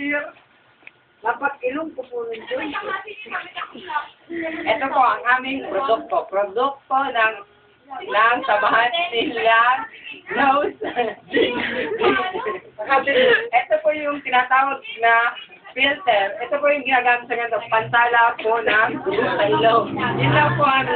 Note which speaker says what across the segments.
Speaker 1: powder. Dapat ilong ko po rin doon.
Speaker 2: Ito po ang aming produkto. Produkto ng samahan nilang nose. Ito po yung tinatawag na filter. Ito po yung ginagamit sa ganito. Pansala po ng sa ilong. Yun lang po ang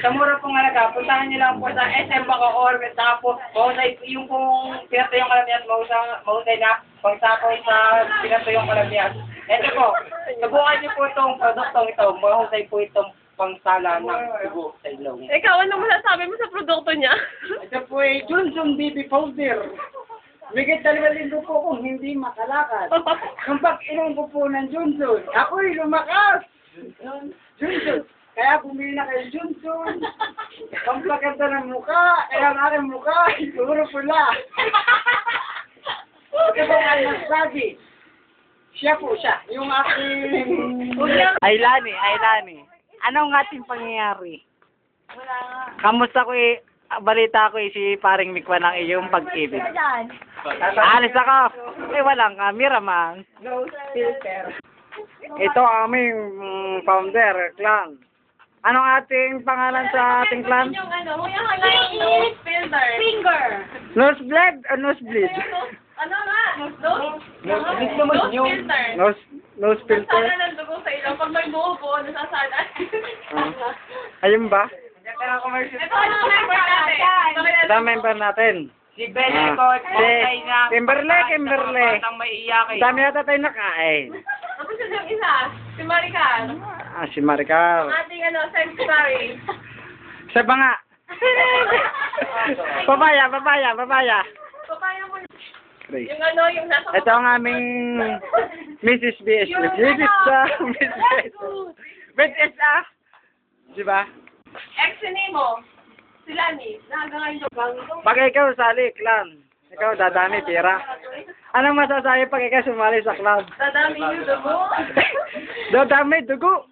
Speaker 2: sa mura pong halaga. Puntahan niyo lang po sa SM Bacoor. Saka po, mahusay yung pong pinatuyong kalamias. Mahusay na pagsakoy sa pinatuyong kalamias. Ito po, subukan niyo po itong produktong ito. Mahusay po itong pangsala ng dugo sa ilong.
Speaker 3: Ikaw, ano masasabi mo sa produkto niya?
Speaker 1: Ito po ay Johnson Baby Powder. Bigit 2 linggo po kung hindi makalakad. Kapag ilong ko po ng Johnson, ako'y lumakas. Johnson. Kaya bumili na kayo Johnson. Pampaganda ng mukha. Kaya ang aking mukha, siguro pula. Ito po ang nagsabi. Siya po siya. Yung aking...
Speaker 4: Ailani. Anong ating pangyayari?
Speaker 3: Wala nga.
Speaker 4: Kamusta ko balita ko si paring Mikwa ng iyong pag-ibig. Alis ako. Walang camera man.
Speaker 2: Nose filter.
Speaker 4: Ito aming founder, clan. Anong ating pangalan sa ating clan?
Speaker 3: Yung ano, yung hanggang nose filter. Finger.
Speaker 4: Nosebleed o nosebleed?
Speaker 3: Ano nga? Nose?
Speaker 2: Nose naman
Speaker 3: Nose
Speaker 2: yun.
Speaker 3: filter.
Speaker 4: Nose filter?
Speaker 3: Nasala ng dugo sa ilong. Pag may buo po, nasasala.
Speaker 4: Ayun ba?
Speaker 2: Ito ang commercial.
Speaker 3: Ito ano ang member natin?
Speaker 4: Ito ang member natin.
Speaker 2: Si Belecot.
Speaker 4: Kimberly.
Speaker 2: Ang maiiyakin.
Speaker 4: Dami yata tayo nakain.
Speaker 3: Tapos yun yung isa, si Maricar.
Speaker 4: Si Maricar.
Speaker 3: Ang ating secretary.
Speaker 4: Sa banga. Papaya.
Speaker 3: Papaya mo.
Speaker 4: Grace.
Speaker 3: Yung yung nasa...
Speaker 4: Ito ang aming Mrs. BS. Mrs. BS Diba?
Speaker 3: Ex-ni mo. Sila ni. Hanggang ngayon.
Speaker 4: Pag ikaw sali, clan. Ikaw dadami, pira. Anong masasabi pag ikaw sumali sa club?
Speaker 3: Dadami yung dugo.
Speaker 4: Dadami, dugo.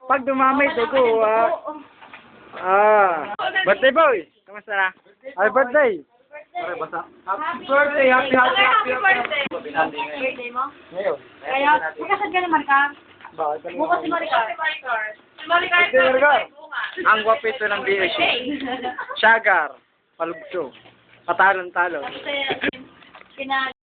Speaker 4: Pag dumami, dugo, Birthday boys! Kamusta na? Happy birthday!
Speaker 2: Happy birthday. Happy
Speaker 3: birthday.
Speaker 2: birthday
Speaker 3: mo?
Speaker 4: Ngayon.
Speaker 3: Kaya, magkasad ka naman ka. Bukas si Maricar. Si Maricar.
Speaker 4: Si Maricar. Ang gwapito ng BSC. Shagar. Palugso. Patalon-talon.
Speaker 3: Kina